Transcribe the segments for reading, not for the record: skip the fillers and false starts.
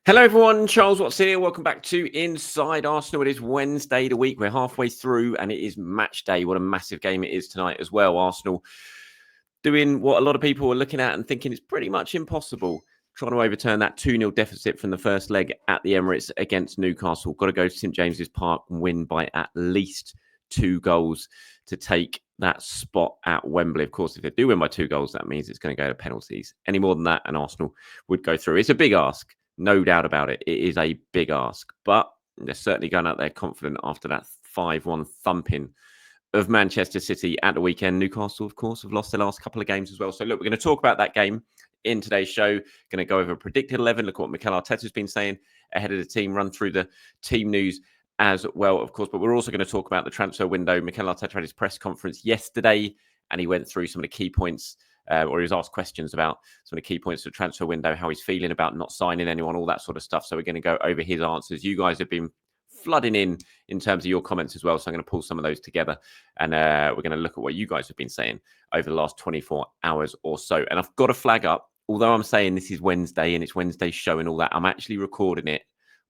Hello, everyone. Charles Watson here. Welcome back to Inside Arsenal. It is Wednesday the week. We're halfway through, and it is match day. What a massive game it is tonight as well. Arsenal doing what a lot of people are looking at and thinking is pretty much impossible. Trying to overturn that 2-0 deficit from the first leg at the Emirates against Newcastle. Got to go to St James's Park and win by at least 2 goals to take that spot at Wembley. Of course, if they do win by 2 goals, that means it's going to go to penalties. Any more than that, and Arsenal would go through. It's a big ask. No doubt about it. It is a big ask, but they're certainly going out there confident after that 5-1 thumping of Manchester City at the weekend. Newcastle, of course, have lost their last couple of games as well. So, look, we're going to talk about that game in today's show. Going to go over predicted 11. Look at what Mikel Arteta has been saying ahead of the team, run through the team news as well, of course. But we're also going to talk about the transfer window. Mikel Arteta had his press conference yesterday, and he went through some of the key points. Or he was asked questions about some of the key points of the transfer window, how he's feeling about not signing anyone, all that sort of stuff. So we're going to go over his answers. You guys have been flooding in terms of your comments as well. So I'm going to pull some of those together, and we're going to look at what you guys have been saying over the last 24 hours or so. And I've got to flag up, although I'm saying this is Wednesday and it's Wednesday's show and all that, I'm actually recording it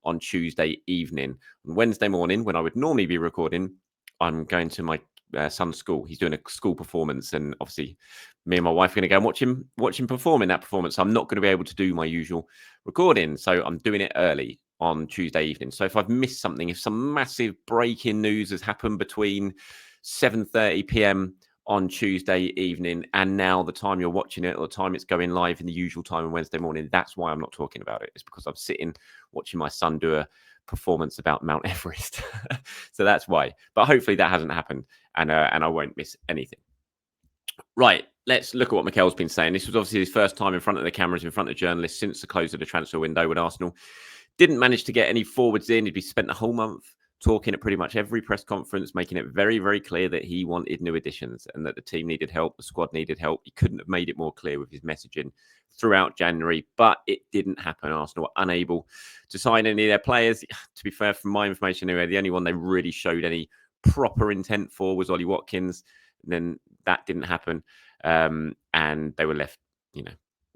on Tuesday evening. On Wednesday morning, when I would normally be recording, I'm going to my son's school. He's doing a school performance, and obviously me and my wife are going to go and watch him perform in that performance. So I'm not going to be able to do my usual recording. So I'm doing it early on Tuesday evening. So if I've missed something, if some massive breaking news has happened between 7:30 p.m. on Tuesday evening and now the time you're watching it or the time it's going live in the usual time on Wednesday morning, that's why I'm not talking about it. It's because I'm sitting watching my son do a performance about Mount Everest. So that's why. But hopefully that hasn't happened, and I won't miss anything. Right, let's look at what Mikel's been saying. This was obviously his first time in front of the cameras, in front of journalists since the close of the transfer window with Arsenal. Didn't manage to get any forwards in. He'd be spent the whole month talking at pretty much every press conference, making it very, very clear that he wanted new additions and that the team needed help, the squad needed help. He couldn't have made it more clear with his messaging throughout January, but it didn't happen. Arsenal were unable to sign any of their players. To be fair, from my information anyway, the only one they really showed any proper intent for was Ollie Watkins. And then that didn't happen. And they were left,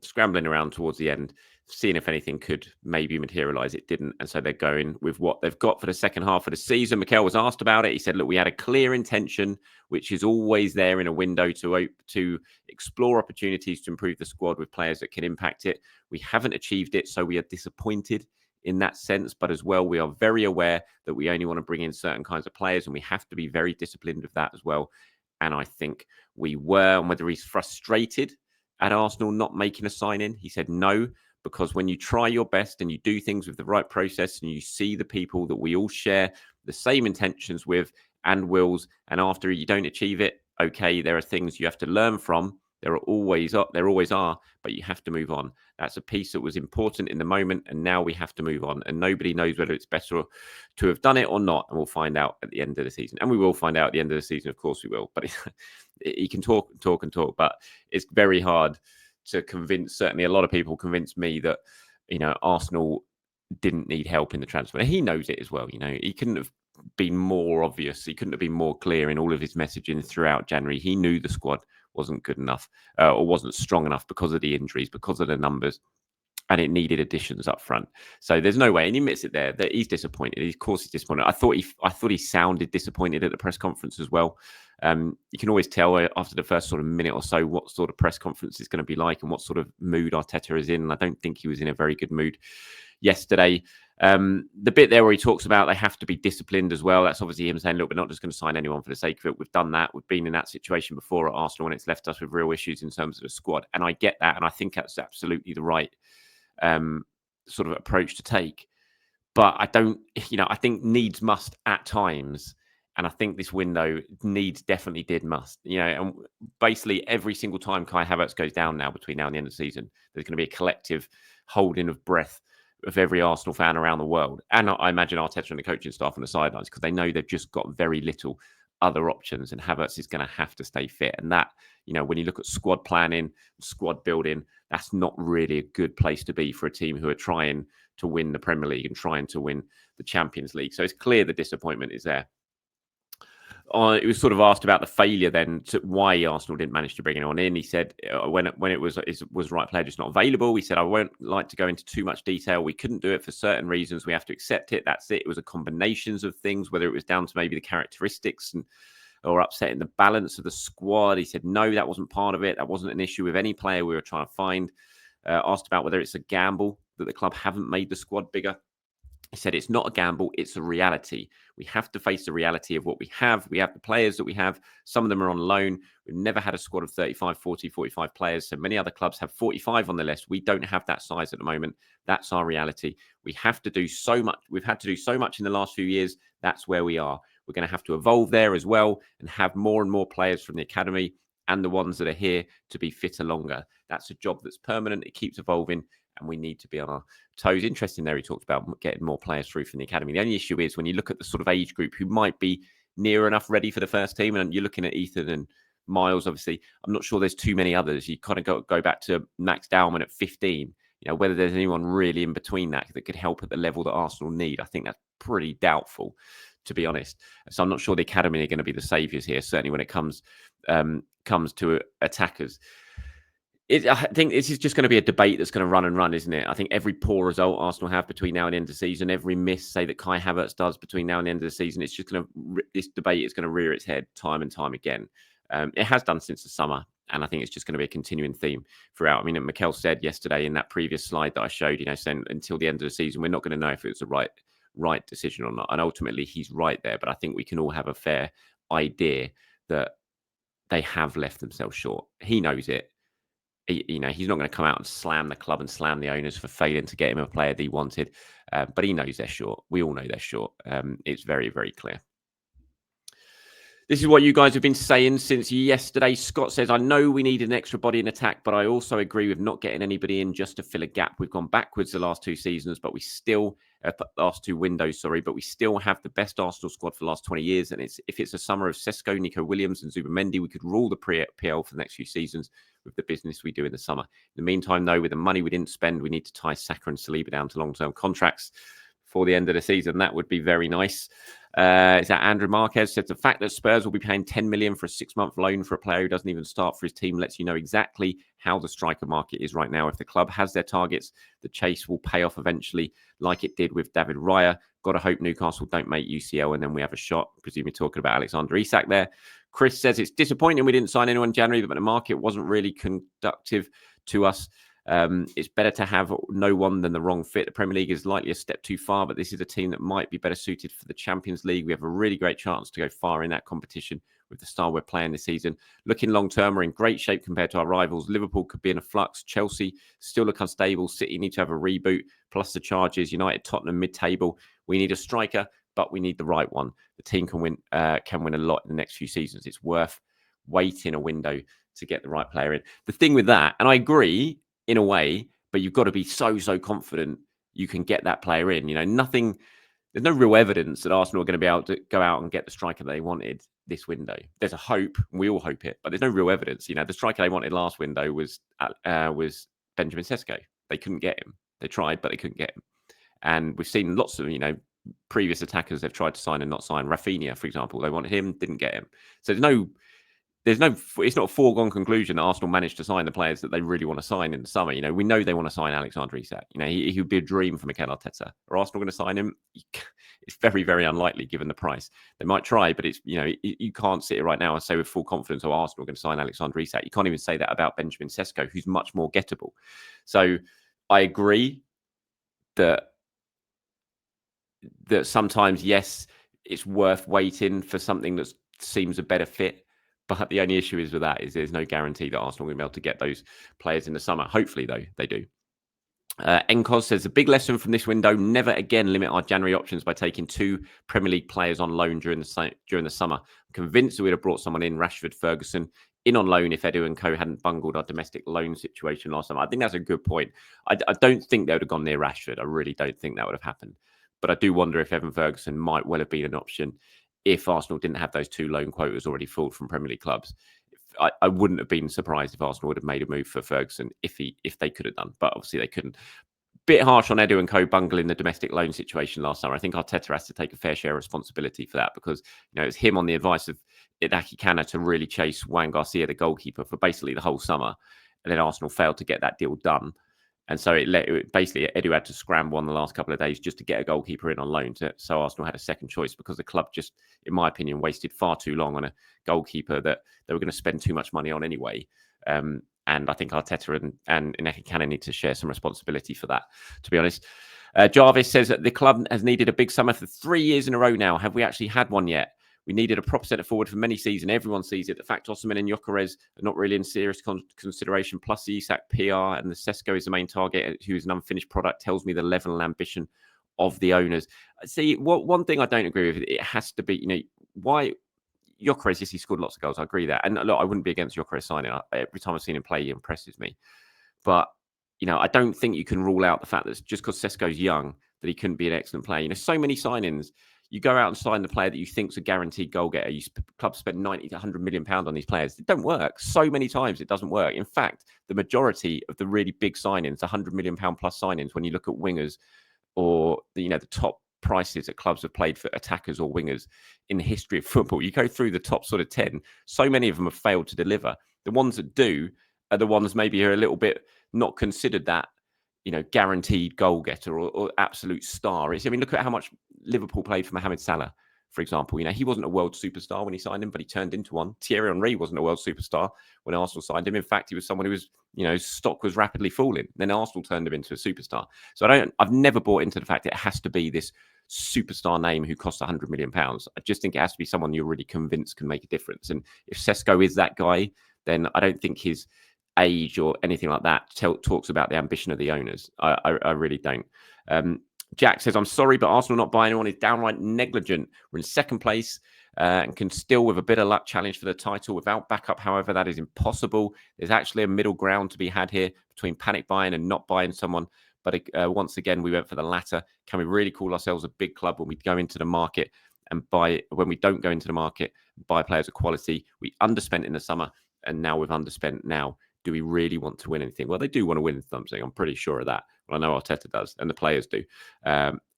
scrambling around towards the end, seeing if anything could maybe materialise. It didn't. And so they're going with what they've got for the second half of the season. Mikel was asked about it. He said, look, we had a clear intention, which is always there in a window to explore opportunities to improve the squad with players that can impact it. We haven't achieved it, so we are disappointed in that sense. But as well, we are very aware that we only want to bring in certain kinds of players, and we have to be very disciplined with that as well. And I think we were. And whether he's frustrated at Arsenal not making a sign-in, he said no, because when you try your best and you do things with the right process and you see the people that we all share the same intentions with and wills, and after you don't achieve it, okay, there are things you have to learn from. There always are, but you have to move on. That's a piece that was important in the moment, and now we have to move on. And nobody knows whether it's better to have done it or not, and we'll find out at the end of the season. And we will find out at the end of the season, of course we will. But he can talk, but it's very hard to convince. Certainly, a lot of people convince me that Arsenal didn't need help in the transfer. He knows it as well. He couldn't have been more obvious. He couldn't have been more clear in all of his messaging throughout January. He knew the squad wasn't good enough or wasn't strong enough because of the injuries, because of the numbers, and it needed additions up front. So there's no way, and he admits it there, that he's disappointed. Of course he's disappointed. I thought he sounded disappointed at the press conference as well. You can always tell after the first sort of minute or so what sort of press conference is going to be like and what sort of mood Arteta is in. And I don't think he was in a very good mood yesterday. The bit there where he talks about they have to be disciplined as well, that's obviously him saying, look, we're not just going to sign anyone for the sake of it. We've done that. We've been in that situation before at Arsenal, and it's left us with real issues in terms of the squad. And I get that, and I think that's absolutely the right sort of approach to take. But I don't, I think needs must at times. And I think this window definitely did must. And basically every single time Kai Havertz goes down now between now and the end of the season, there's going to be a collective holding of breath of every Arsenal fan around the world. And I imagine Arteta and the coaching staff on the sidelines, because they know they've just got very little other options, and Havertz is going to have to stay fit. And that, when you look at squad planning, squad building, that's not really a good place to be for a team who are trying to win the Premier League and trying to win the Champions League. So it's clear the disappointment is there. it was sort of asked about the failure then, why Arsenal didn't manage to bring anyone in. He said when it was the right player just not available. He said, I won't like to go into too much detail. We couldn't do it for certain reasons. We have to accept it. That's it. It was a combinations of things, whether it was down to maybe the characteristics or upsetting the balance of the squad. He said, no, that wasn't part of it. That wasn't an issue with any player we were trying to find. Asked about whether it's a gamble that the club haven't made the squad bigger. He said, it's not a gamble, it's a reality. We have to face the reality of what we have. We have the players that we have. Some of them are on loan. We've never had a squad of 35, 40, 45 players. So many other clubs have 45 on the list. We don't have that size at the moment. That's our reality. We have to do so much. We've had to do so much in the last few years. That's where we are. We're going to have to evolve there as well and have more and more players from the academy and the ones that are here to be fitter longer. That's a job that's permanent. It keeps evolving. And we need to be on our toes. Interesting there, he talked about getting more players through from the academy. The only issue is when you look at the sort of age group who might be near enough ready for the first team, and you're looking at Ethan and Miles, obviously, I'm not sure there's too many others. You kind of go back to Max Dowman at 15. Whether there's anyone really in between that could help at the level that Arsenal need. I think that's pretty doubtful, to be honest. So I'm not sure the academy are going to be the saviours here, certainly when it comes to attackers. I think this is just going to be a debate that's going to run, isn't it? I think every poor result Arsenal have between now and the end of the season, every miss, say, that Kai Havertz does between now and the end of the season, it's just going to, this debate is going to rear its head time and time again. It has done since the summer, and I think it's just going to be a continuing theme throughout. I mean, Mikel said yesterday in that previous slide that I showed, saying until the end of the season, we're not going to know if it was the right decision or not. And ultimately, he's right there. But I think we can all have a fair idea that they have left themselves short. He knows it. He's not going to come out and slam the club and slam the owners for failing to get him a player that he wanted. But he knows they're short. We all know they're short. It's very, very clear. This is what you guys have been saying since yesterday. Scott says, I know we need an extra body in attack, but I also agree with not getting anybody in just to fill a gap. We've gone backwards the last two seasons, but we still, last two windows, but we still have the best Arsenal squad for the last 20 years. And if it's a summer of Sesko, Nico Williams and Zubimendi, we could rule the PL for the next few seasons with the business we do in the summer. In the meantime, though, with the money we didn't spend, we need to tie Saka and Saliba down to long-term contracts for the end of the season. That would be very nice. Is that Andrew Marquez said the fact that Spurs will be paying 10 million for a 6-month loan for a player who doesn't even start for his team lets you know exactly how the striker market is right now. If the club has their targets, the chase will pay off eventually, like it did with David Raya. Got to hope Newcastle don't make UCL and then we have a shot. Presumably talking about Alexander Isak there. Chris says it's disappointing we didn't sign anyone in January, but the market wasn't really conducive to us. It's better to have no one than the wrong fit. The Premier League is likely a step too far, but this is a team that might be better suited for the Champions League. We have a really great chance to go far in that competition with the style we're playing this season. Looking long-term, we're in great shape compared to our rivals. Liverpool could be in a flux. Chelsea still look unstable. City need to have a reboot, plus the charges. United, Tottenham, mid-table. We need a striker, but we need the right one. The team can win a lot in the next few seasons. It's worth waiting a window to get the right player in. The thing with that, and I agree, in a way, but you've got to be so confident you can get that player in. There's no real evidence that Arsenal are going to be able to go out and get the striker they wanted this window. There's a hope, we all hope it, but there's no real evidence. The striker they wanted last window was Benjamin Sesko. They couldn't get him. They tried, but they couldn't get him. And we've seen lots of, previous attackers they've tried to sign and not sign. Rafinha, for example, they wanted him, didn't get him. So it's not a foregone conclusion that Arsenal managed to sign the players that they really want to sign in the summer. We know they want to sign Alexander Isak. He would be a dream for Mikel Arteta. Are Arsenal going to sign him? It's very, very unlikely given the price. They might try, but it's, you can't sit here right now and say with full confidence, Arsenal are going to sign Alexander Isak. You can't even say that about Benjamin Sesko, who's much more gettable. So I agree that sometimes, yes, it's worth waiting for something that seems a better fit. But the only issue is with that is there's no guarantee that Arsenal will be able to get those players in the summer. Hopefully, though, they do. Encos says, the big lesson from this window, never again limit our January options by taking 2 Premier League players on loan during the summer. I'm convinced that we'd have brought someone in, Rashford, Ferguson, in on loan if Edu and co hadn't bungled our domestic loan situation last summer. I think that's a good point. I don't think they would have gone near Rashford. I really don't think that would have happened. But I do wonder if Evan Ferguson might well have been an option if Arsenal didn't have those 2 loan quotas already filled from Premier League clubs. I wouldn't have been surprised if Arsenal would have made a move for Ferguson if they could have done, but obviously they couldn't. bit harsh on Edu and co bungling the domestic loan situation last summer. I think Arteta has to take a fair share of responsibility for that because, it's him on the advice of Inaki Kana to really chase Juan Garcia, the goalkeeper, for basically the whole summer. And then Arsenal failed to get that deal done. And so basically Edu had to scramble on the last couple of days just to get a goalkeeper in on loan. So Arsenal had a second choice because the club just, in my opinion, wasted far too long on a goalkeeper that they were going to spend too much money on anyway. And I think Arteta and Inaki Kana need to share some responsibility for that, to be honest. Jarvis says that the club has needed a big summer for 3 years in a row now. Have we actually had one yet? We needed a proper centre forward for many seasons. Everyone sees it. The fact Osimhen and Gyökeres are not really in serious consideration, plus the Isak PR and the Sesko is the main target, who is an unfinished product, tells me the level and ambition of the owners. See, one thing I don't agree with, it has to be, why Gyökeres, yes, he scored lots of goals. I agree that. And look, I wouldn't be against Gyökeres signing. Every time I've seen him play, he impresses me. But, I don't think you can rule out the fact that just because Sesko's young, that he couldn't be an excellent player. So many signings. You go out and sign the player that you think's a guaranteed goal getter. Clubs spend 90 to 100 million pounds on these players. It don't work. So many times it doesn't work. In fact, the majority of the really big signings, 100 million pound plus signings, when you look at wingers or the top prices that clubs have paid for attackers or wingers in the history of football, you go through the top sort of 10. So many of them have failed to deliver. The ones that do are the ones maybe are a little bit not considered that guaranteed goal getter or absolute star. Look at how much Liverpool played for Mohamed Salah, for example. He wasn't a world superstar when he signed him, but he turned into one. Thierry Henry wasn't a world superstar when Arsenal signed him. In fact, he was someone who was, stock was rapidly falling. Then Arsenal turned him into a superstar. So I've never bought into the fact that it has to be this superstar name who costs 100 million pounds. I just think it has to be someone you're really convinced can make a difference. And if Sesko is that guy, then I don't think his age or anything like that talks about the ambition of the owners. I really don't. Jack says, I'm sorry, but Arsenal not buying anyone is downright negligent. We're in second place and can still, with a bit of luck, challenge for the title. Without backup, however, that is impossible. There's actually a middle ground to be had here between panic buying and not buying someone. But once again, we went for the latter. Can we really call ourselves a big club when we go into the market and buy, when we don't go into the market, buy players of quality? We underspent in the summer, and now we've underspent now. Do we really want to win anything? Well, they do want to win something. I'm pretty sure of that. Well, I know Arteta does, and the players do.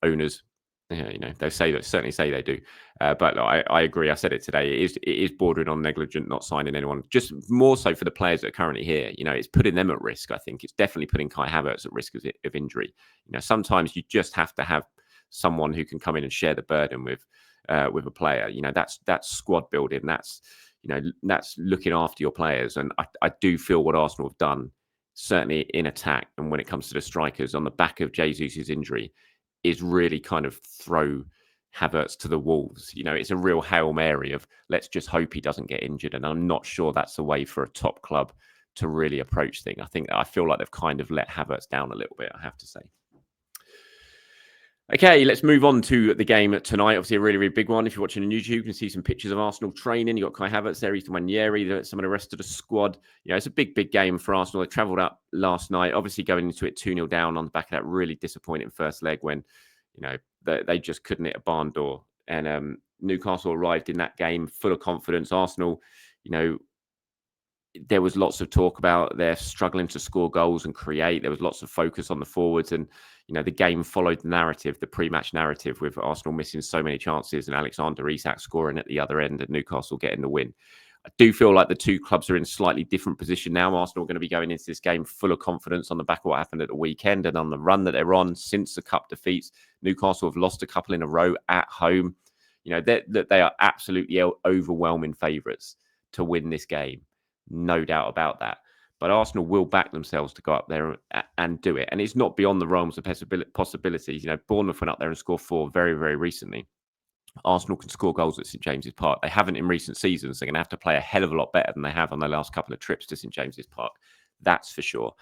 Owners, they certainly say they do. But no, I agree. I said it today. It is bordering on negligent, not signing anyone. Just more so for the players that are currently here. It's putting them at risk. I think it's definitely putting Kai Havertz at risk of injury. Sometimes you just have to have someone who can come in and share the burden with a player. That's squad building. That's looking after your players. And I do feel what Arsenal have done, certainly in attack and when it comes to the strikers, on the back of Jesus' injury, is really kind of throw Havertz to the wolves. It's a real Hail Mary of let's just hope he doesn't get injured. And I'm not sure that's the way for a top club to really approach things. I feel like they've kind of let Havertz down a little bit, I have to say. Okay, let's move on to the game tonight. Obviously, a really, really big one. If you're watching on YouTube, you can see some pictures of Arsenal training. You've got Kai Havertz there, Ethan Nwaneri, some of the rest of the squad. It's a big, big game for Arsenal. They travelled up last night, obviously going into it 2-0 down on the back of that really disappointing first leg when, they just couldn't hit a barn door. And Newcastle arrived in that game full of confidence. Arsenal, there was lots of talk about they're struggling to score goals and create. There was lots of focus on the forwards, and the game followed the narrative, the pre-match narrative, with Arsenal missing so many chances and Alexander Isak scoring at the other end and Newcastle getting the win. I do feel like the two clubs are in slightly different position now. Arsenal are going to be going into this game full of confidence on the back of what happened at the weekend and on the run that they're on since the cup defeats. Newcastle have lost a couple in a row at home. They are absolutely overwhelming favourites to win this game. No doubt about that. But Arsenal will back themselves to go up there and do it. And it's not beyond the realms of possibilities. Bournemouth went up there and scored 4 very, very recently. Arsenal can score goals at St James's Park. They haven't in recent seasons. They're going to have to play a hell of a lot better than they have on their last couple of trips to St James's Park. That's for sure.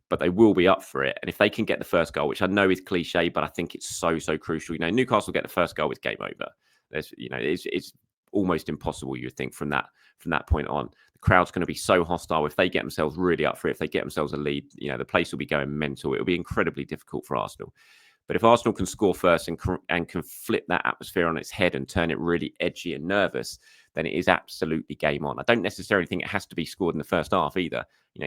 But they will be up for it. And if they can get the first goal, which I know is cliche, but I think it's so, so crucial. Newcastle get the first goal, it's game over. It's almost impossible, you would think, from that point on. The crowd's going to be so hostile. If they get themselves really up for it, if they get themselves a lead, the place will be going mental. It'll be incredibly difficult for Arsenal. But if Arsenal can score first and can flip that atmosphere on its head and turn it really edgy and nervous, then it is absolutely game on. I don't necessarily think it has to be scored in the first half either.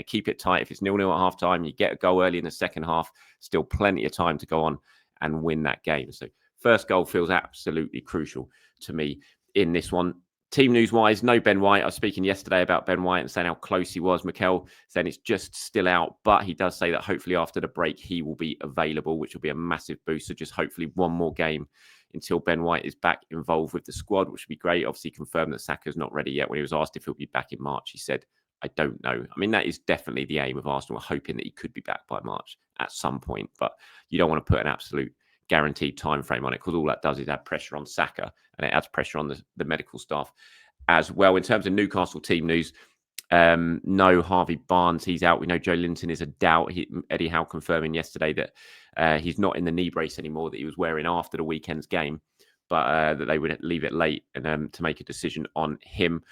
keep it tight. If it's 0-0 at half time, you get a goal early in the second half, still plenty of time to go on and win that game. So first goal feels absolutely crucial to me in this one. Team news-wise, no Ben White. I was speaking yesterday about Ben White and saying how close he was. Mikel saying it's just still out, but he does say that hopefully after the break he will be available, which will be a massive boost. So just hopefully one more game until Ben White is back involved with the squad, which would be great. Obviously confirmed that Saka's not ready yet. When he was asked if he'll be back in March, he said, I don't know. I mean, that is definitely the aim of Arsenal, hoping that he could be back by March at some point, but you don't want to put an absolute guaranteed time frame on it, because all that does is add pressure on Saka, and it adds pressure on the medical staff as well. In terms of Newcastle team news, no Harvey Barnes, he's out. We know Joe Linton is a doubt. Eddie Howe confirming yesterday that he's not in the knee brace anymore that he was wearing after the weekend's game, but that they would leave it late and to make a decision on him.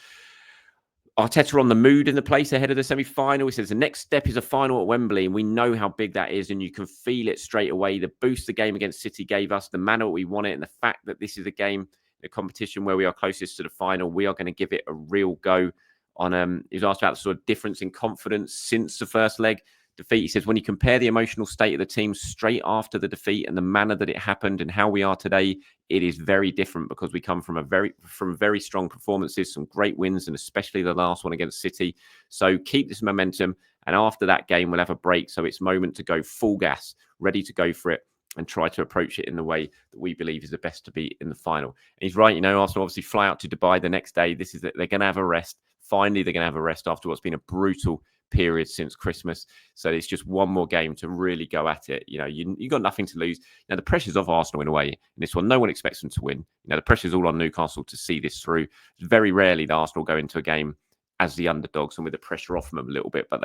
Arteta on the mood in the place ahead of the semi-final. He says the next step is a final at Wembley, and we know how big that is, and you can feel it straight away. The boost the game against City gave us, the manner we won it, and the fact that this is a game, a competition where we are closest to the final, we are going to give it a real go. He was asked about the sort of difference in confidence since the first leg defeat. He says when you compare the emotional state of the team straight after the defeat and the manner that it happened and how we are today, it is very different, because we come from very strong performances, some great wins, and especially the last one against City. So keep this momentum, and after that game we'll have a break, so it's moment to go full gas, ready to go for it and try to approach it in the way that we believe is the best to be in the final. And he's right, Arsenal obviously fly out to Dubai the next day. They're going to have a rest. Finally, they're going to have a rest after what's been a brutal period since Christmas. So it's just one more game to really go at it. You got nothing to lose. Now, the pressure's off Arsenal in a way in this one. No one expects them to win. The pressure's all on Newcastle to see this through. It's very rarely that Arsenal go into a game as the underdogs and with the pressure off them a little bit, but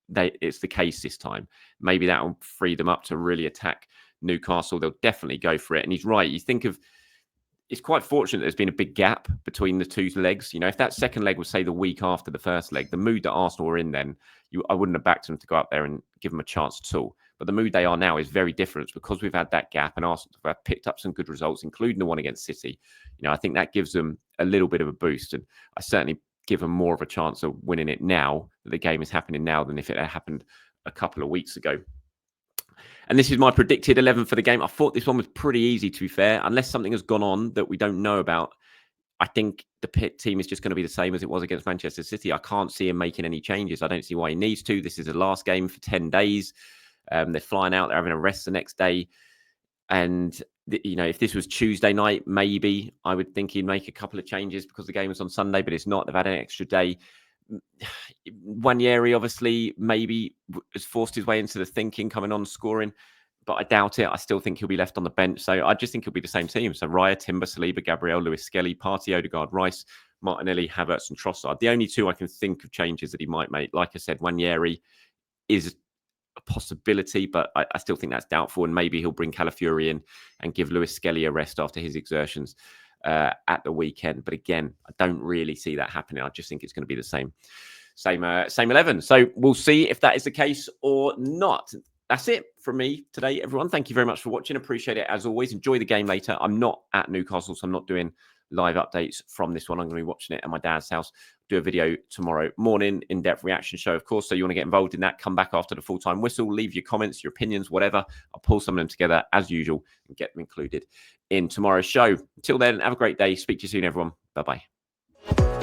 it's the case this time. Maybe that will free them up to really attack Newcastle. They'll definitely go for it. And he's right. You think of, it's quite fortunate there's been a big gap between the two legs. If that second leg was, say, the week after the first leg, the mood that Arsenal were in then, I wouldn't have backed them to go up there and give them a chance at all. But the mood they are now is very different, because we've had that gap and Arsenal have picked up some good results, including the one against City. I think that gives them a little bit of a boost. And I certainly give them more of a chance of winning it now, that the game is happening now, than if it had happened a couple of weeks ago. And this is my predicted 11 for the game. I thought this one was pretty easy, to be fair, unless something has gone on that we don't know about. I think the Pitt team is just going to be the same as it was against Manchester City. I can't see him making any changes. I don't see why he needs to. This is the last game for 10 days. They're flying out. They're having a rest the next day. And, if this was Tuesday night, maybe I would think he'd make a couple of changes because the game was on Sunday, but it's not. They've had an extra day. Nwaneri obviously maybe has forced his way into the thinking, coming on scoring, but I doubt it. I still think he'll be left on the bench. So I just think it'll be the same team. So Raya, Timber, Saliba, Gabriel, Lewis Skelly, Partey, Odegaard, Rice, Martinelli, Havertz and Trossard. The only two I can think of changes that he might make, like I said, Nwaneri is a possibility, but I still think that's doubtful, and maybe he'll bring Calafiori in and give Lewis Skelly a rest after his exertions at the weekend. But again, I don't really see that happening. I just think it's going to be the same 11. So we'll see if that is the case or not. That's it from me today, everyone. Thank you very much for watching. Appreciate it as always. Enjoy the game later. I'm not at Newcastle, so I'm not doing live updates from this one. I'm going to be watching it at my dad's house. Do a video tomorrow morning, in-depth reaction show, of course. So you want to get involved in that, come back after the full-time whistle, leave your comments, your opinions, whatever. I'll pull some of them together as usual and get them included in tomorrow's show. Until then, have a great day. Speak to you soon, everyone. Bye-bye.